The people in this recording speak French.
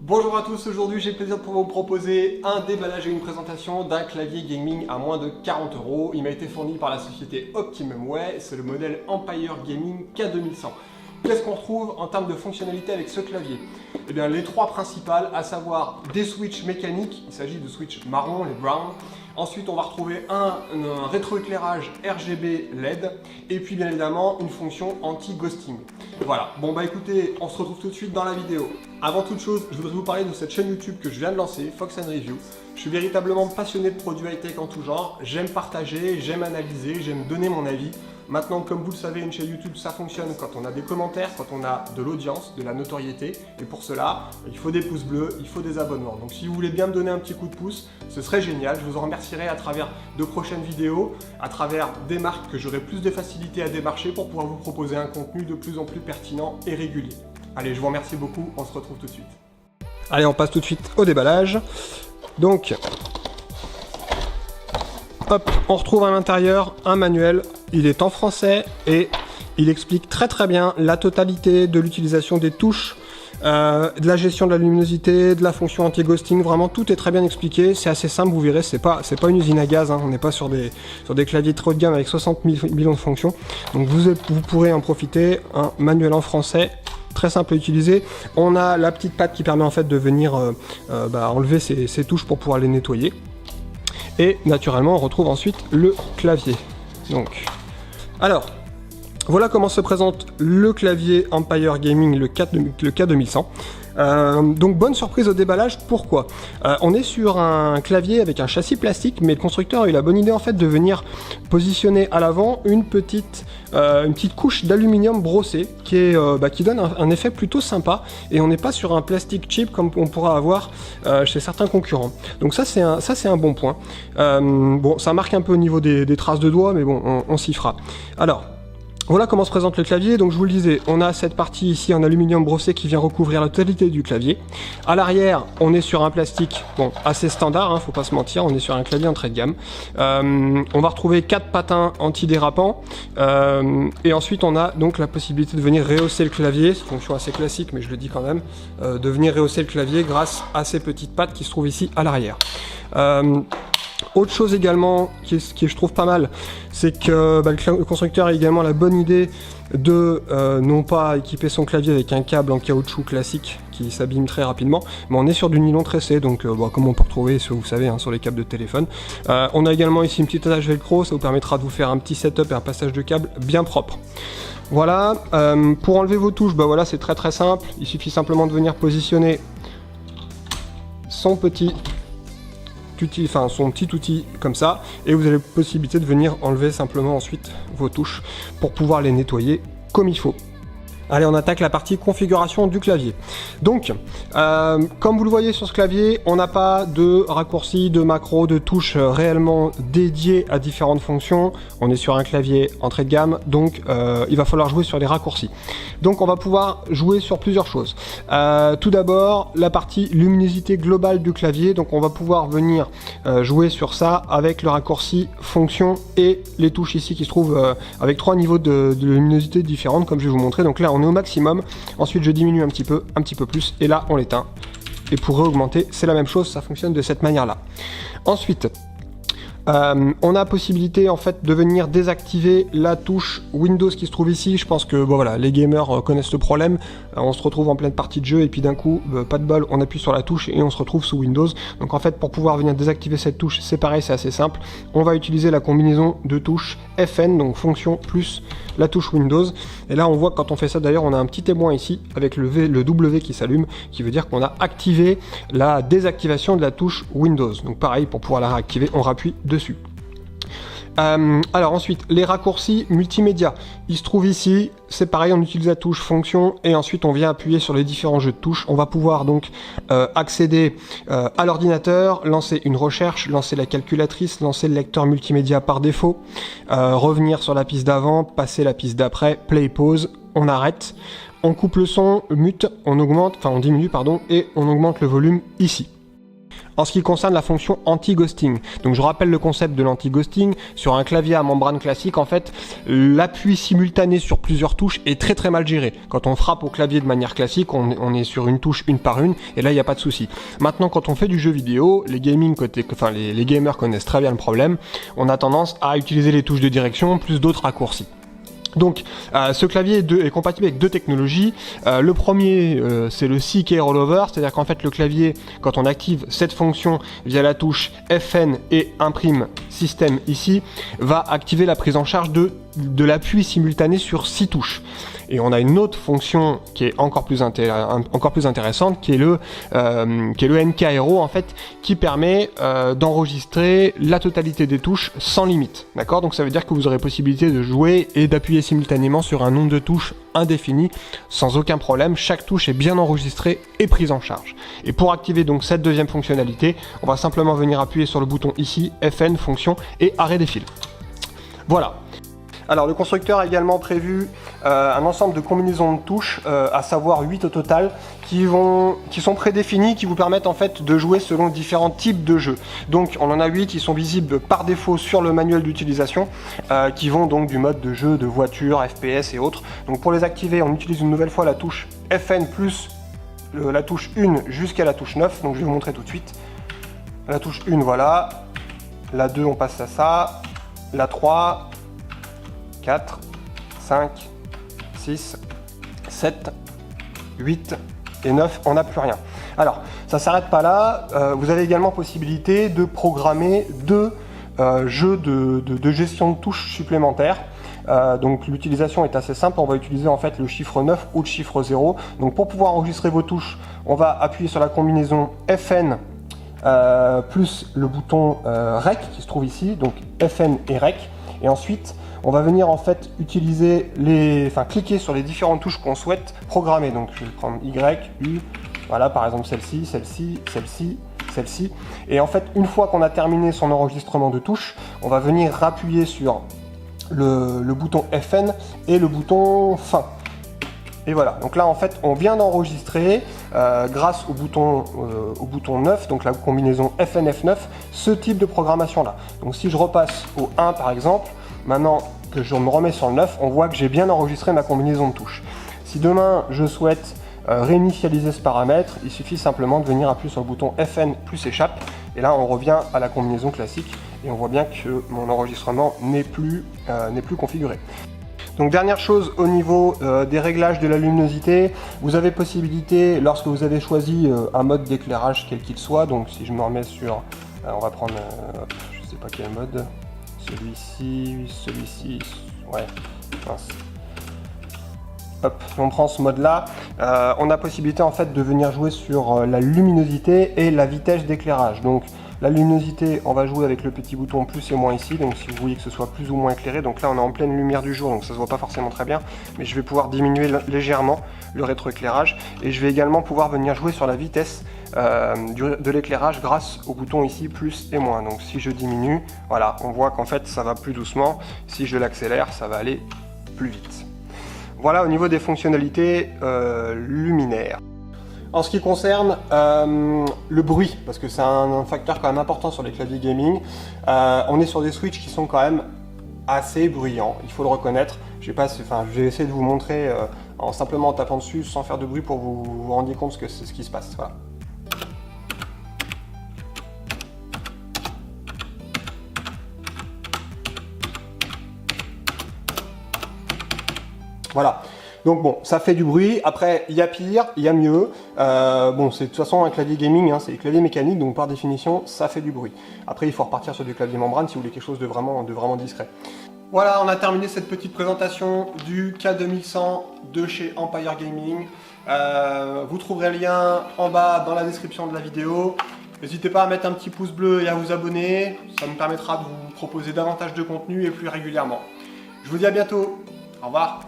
Bonjour à tous, aujourd'hui j'ai le plaisir de pouvoir vous proposer un déballage et une présentation d'un clavier gaming à moins de 40 €. Il m'a été fourni par la société OptimumWay, c'est le modèle Empire Gaming K2100. Qu'est-ce qu'on retrouve en termes de fonctionnalité avec ce clavier? Eh bien les trois principales, à savoir des switches mécaniques, il s'agit de switches marron, les brown. Ensuite on va retrouver un rétroéclairage RGB LED et puis bien évidemment une fonction anti-ghosting. Voilà, bon bah écoutez, on se retrouve tout de suite dans la vidéo. Avant toute chose, je voudrais vous parler de cette chaîne YouTube que je viens de lancer, Fox & Review. Je suis véritablement passionné de produits high-tech en tout genre, j'aime partager, j'aime analyser, j'aime donner mon avis. Maintenant, comme vous le savez, une chaîne YouTube, ça fonctionne quand on a des commentaires, quand on a de l'audience, de la notoriété. Et pour cela, il faut des pouces bleus, il faut des abonnements. Donc si vous voulez bien me donner un petit coup de pouce, ce serait génial. Je vous en remercierai à travers de prochaines vidéos, à travers des marques que j'aurai plus de facilité à démarcher pour pouvoir vous proposer un contenu de plus en plus pertinent et régulier. Allez, je vous remercie beaucoup, on se retrouve tout de suite. Allez, on passe tout de suite au déballage. Donc, hop, on retrouve à l'intérieur un manuel. Il est en français et il explique très bien la totalité de l'utilisation des touches, de la gestion de la luminosité, de la fonction anti-ghosting. Vraiment, tout est très bien expliqué. C'est assez simple, vous verrez, c'est pas une usine à gaz, hein. On n'est pas sur des claviers trop de gamme avec 60 millions de fonctions. Donc vous pourrez en profiter. Un manuel en français, très simple à utiliser. On a la petite patte qui permet en fait de venir enlever ces touches pour pouvoir les nettoyer. Et naturellement, on retrouve ensuite le clavier. Donc, alors, voilà comment se présente le clavier Empire Gaming, le K2100. Donc bonne surprise au déballage, pourquoi? On est sur un clavier avec un châssis plastique, mais le constructeur a eu la bonne idée en fait de venir positionner à l'avant une petite couche d'aluminium brossé qui donne un effet plutôt sympa, et on n'est pas sur un plastique cheap comme on pourra avoir chez certains concurrents. Donc ça c'est un bon point. Bon, ça marque un peu au niveau des traces de doigts, mais bon, on s'y fera. Alors, voilà comment se présente le clavier. Donc je vous le disais, on a cette partie ici en aluminium brossé qui vient recouvrir la totalité du clavier. À l'arrière, on est sur un plastique assez standard, hein, faut pas se mentir, on est sur un clavier entrée de gamme. On va retrouver 4 patins antidérapants, et ensuite on a donc la possibilité de venir rehausser le clavier, c'est une fonction assez classique mais je le dis quand même, de venir rehausser le clavier grâce à ces petites pattes qui se trouvent ici à l'arrière. Autre chose également qui je trouve pas mal, c'est que le constructeur a également la bonne idée de non pas équiper son clavier avec un câble en caoutchouc classique qui s'abîme très rapidement, mais on est sur du nylon tressé, donc comme on peut retrouver, vous savez, hein, sur les câbles de téléphone. On a également ici une petite attache velcro, ça vous permettra de vous faire un petit setup et un passage de câble bien propre. Voilà, pour enlever vos touches, voilà, c'est très simple, il suffit simplement de venir positionner son petit outil comme ça, et vous avez la possibilité de venir enlever simplement ensuite vos touches pour pouvoir les nettoyer comme il faut. Allez, on attaque la partie configuration du clavier. Donc, comme vous le voyez sur ce clavier, on n'a pas de raccourcis, de macros, de touches réellement dédiées à différentes fonctions. On est sur un clavier entrée de gamme, donc il va falloir jouer sur les raccourcis. Donc on va pouvoir jouer sur plusieurs choses. Tout d'abord, la partie luminosité globale du clavier. Donc on va pouvoir venir jouer sur ça avec le raccourci fonction et les touches ici qui se trouvent avec 3 niveaux de luminosité différentes, comme je vais vous montrer. Donc là, on est au maximum, ensuite je diminue un petit peu plus, et là on l'éteint. Et pour réaugmenter, c'est la même chose, ça fonctionne de cette manière-là. Ensuite, on a possibilité en fait de venir désactiver la touche Windows qui se trouve ici. Je pense que voilà, les gamers connaissent le problème. On se retrouve en pleine partie de jeu et puis d'un coup, pas de bol, on appuie sur la touche et on se retrouve sous Windows. Donc en fait, pour pouvoir venir désactiver cette touche, c'est pareil, c'est assez simple. On va utiliser la combinaison de touches FN, donc fonction plus la touche Windows. Et là, on voit que quand on fait ça, d'ailleurs, on a un petit témoin ici avec le W qui s'allume, qui veut dire qu'on a activé la désactivation de la touche Windows. Donc pareil, pour pouvoir la réactiver, on rappuie dessus. Alors ensuite, les raccourcis multimédia, ils se trouvent ici, c'est pareil, on utilise la touche fonction et ensuite on vient appuyer sur les différents jeux de touches. On va pouvoir donc accéder à l'ordinateur, lancer une recherche, lancer la calculatrice, lancer le lecteur multimédia par défaut, revenir sur la piste d'avant, passer la piste d'après, play, pause, on arrête, on coupe le son, mute, on diminue pardon, et on augmente le volume ici. En ce qui concerne la fonction anti-ghosting, donc je rappelle le concept de l'anti-ghosting. Sur un clavier à membrane classique, en fait, l'appui simultané sur plusieurs touches est très mal géré. Quand on frappe au clavier de manière classique, on est sur une touche une par une, et là il n'y a pas de souci. Maintenant, quand on fait du jeu vidéo, les gamers connaissent très bien le problème. On a tendance à utiliser les touches de direction plus d'autres raccourcis. Donc, ce clavier est compatible avec deux technologies. Le premier, c'est le CK Rollover, c'est-à-dire qu'en fait, le clavier, quand on active cette fonction via la touche FN et imprime système ici, va activer la prise en charge de l'appui simultané sur 6 touches. Et on a une autre fonction qui est encore plus intéressante, qui est le NK Aero, en fait, qui permet d'enregistrer la totalité des touches sans limite. D'accord? Donc ça veut dire que vous aurez possibilité de jouer et d'appuyer simultanément sur un nombre de touches indéfini, sans aucun problème. Chaque touche est bien enregistrée et prise en charge. Et pour activer donc cette deuxième fonctionnalité, on va simplement venir appuyer sur le bouton ici, FN, fonction, et arrêt des fils. Voilà. Alors le constructeur a également prévu un ensemble de combinaisons de touches, à savoir 8 au total, qui sont prédéfinies, qui vous permettent en fait de jouer selon différents types de jeux. Donc on en a 8 qui sont visibles par défaut sur le manuel d'utilisation, qui vont donc du mode de jeu, de voiture, FPS et autres. Donc pour les activer, on utilise une nouvelle fois la touche FN plus la touche 1 jusqu'à la touche 9, donc je vais vous montrer tout de suite. La touche 1, voilà. La 2, on passe à ça. La 3... 4, 5, 6, 7, 8 et 9, on n'a plus rien. Alors, ça ne s'arrête pas là, vous avez également possibilité de programmer deux jeux de gestion de touches supplémentaires. Donc l'utilisation est assez simple, on va utiliser en fait le chiffre 9 ou le chiffre 0. Donc pour pouvoir enregistrer vos touches, on va appuyer sur la combinaison FN plus le bouton REC qui se trouve ici, donc FN et REC. Et ensuite, on va venir en fait cliquer sur les différentes touches qu'on souhaite programmer. Donc je vais prendre Y, U, voilà par exemple celle-ci, celle-ci, celle-ci, celle-ci. Et en fait, une fois qu'on a terminé son enregistrement de touches, on va venir appuyer sur le bouton FN et le bouton fin. Et voilà, donc là en fait on vient d'enregistrer grâce au bouton 9, donc la combinaison FN-F9, ce type de programmation là. Donc si je repasse au 1 par exemple, maintenant que je me remets sur le 9, on voit que j'ai bien enregistré ma combinaison de touches. Si demain je souhaite réinitialiser ce paramètre, il suffit simplement de venir appuyer sur le bouton FN plus échappe, et là on revient à la combinaison classique, et on voit bien que mon enregistrement n'est plus configuré. Donc dernière chose au niveau des réglages de la luminosité, vous avez possibilité, lorsque vous avez choisi un mode d'éclairage quel qu'il soit, donc si je me remets sur, on va prendre, je sais pas quel mode, celui-ci, ouais, mince. Hop, on prend ce mode là, on a possibilité en fait de venir jouer sur la luminosité et la vitesse d'éclairage. Donc la luminosité, on va jouer avec le petit bouton plus et moins ici, donc si vous voyez que ce soit plus ou moins éclairé, donc là on est en pleine lumière du jour, donc ça se voit pas forcément très bien, mais je vais pouvoir diminuer légèrement le rétroéclairage, et je vais également pouvoir venir jouer sur la vitesse de l'éclairage grâce au bouton ici plus et moins. Donc si je diminue, voilà, on voit qu'en fait ça va plus doucement, si je l'accélère, ça va aller plus vite. Voilà au niveau des fonctionnalités luminaires. En ce qui concerne le bruit, parce que c'est un facteur quand même important sur les claviers gaming, on est sur des switches qui sont quand même assez bruyants, il faut le reconnaître. Je vais essayer de vous montrer simplement en tapant dessus, sans faire de bruit, pour vous rendiez compte que c'est ce qui se passe. Voilà. Voilà. Donc bon, ça fait du bruit. Après, il y a pire, il y a mieux. Bon, c'est de toute façon un clavier gaming, hein, c'est des claviers mécaniques, donc par définition, ça fait du bruit. Après, il faut repartir sur du clavier membrane si vous voulez quelque chose de vraiment discret. Voilà, on a terminé cette petite présentation du K2100 de chez Empire Gaming. Vous trouverez le lien en bas dans la description de la vidéo. N'hésitez pas à mettre un petit pouce bleu et à vous abonner. Ça me permettra de vous proposer davantage de contenu et plus régulièrement. Je vous dis à bientôt. Au revoir.